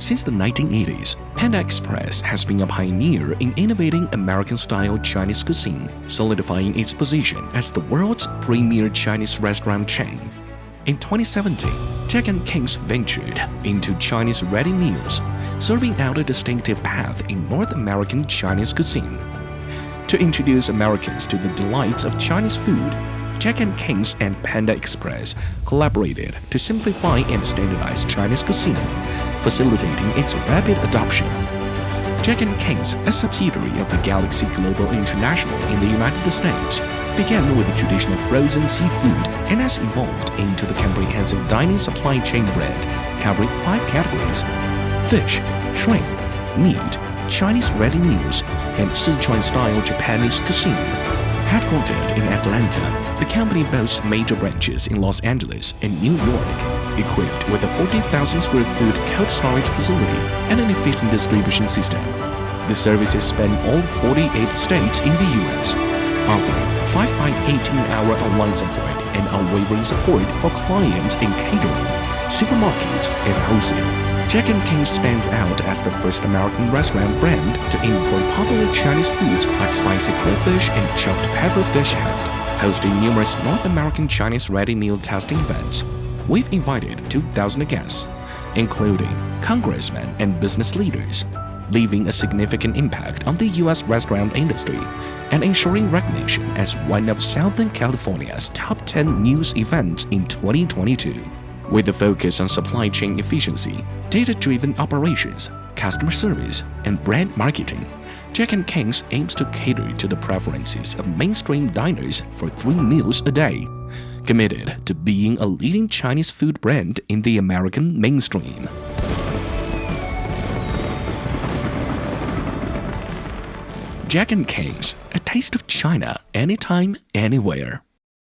Since the 1980s, Panda Express has been a pioneer in innovating American-style Chinese cuisine, solidifying its position as the world's premier Chinese restaurant chain. In 2017, Jack and King's ventured into Chinese ready meals, serving out a distinctive path in North American Chinese cuisine. To introduce Americans to the delights of Chinese food, Jack and King's and Panda Express collaborated to simplify and standardize Chinese cuisine, facilitating its rapid adoption. Jack and King's, a subsidiary of the Galaxy Global International in the United States, began with the traditional frozen seafood and has evolved into the comprehensive dining supply chain brand, covering 5 categories: fish, shrimp, meat, Chinese ready meals, and Sichuan-style Japanese cuisine. Headquartered in Atlanta, the company boasts major branches in Los Angeles and New York, equipped with a 40,000 square foot cold storage facility and an efficient distribution system. The services span all 48 states in the U.S., offering 5 by 18-hour online support and unwavering support for clients in catering, supermarkets, and wholesale. Jack and King's stands out as the first American restaurant brand to import popular Chinese foods like spicy crayfish and chopped pepper fish head, hosting numerous North American Chinese ready meal testing events. We've invited 2,000 guests, including congressmen and business leaders, leaving a significant impact on the U.S. restaurant industry and ensuring recognition as one of Southern California's top 10 news events in 2022. With a focus on supply chain efficiency, data-driven operations, customer service, and brand marketing, Jack and King's aims to cater to the preferences of mainstream diners for 3 meals a day, committed to being a leading Chinese food brand in the American mainstream. Jack and King's, a taste of China anytime, anywhere.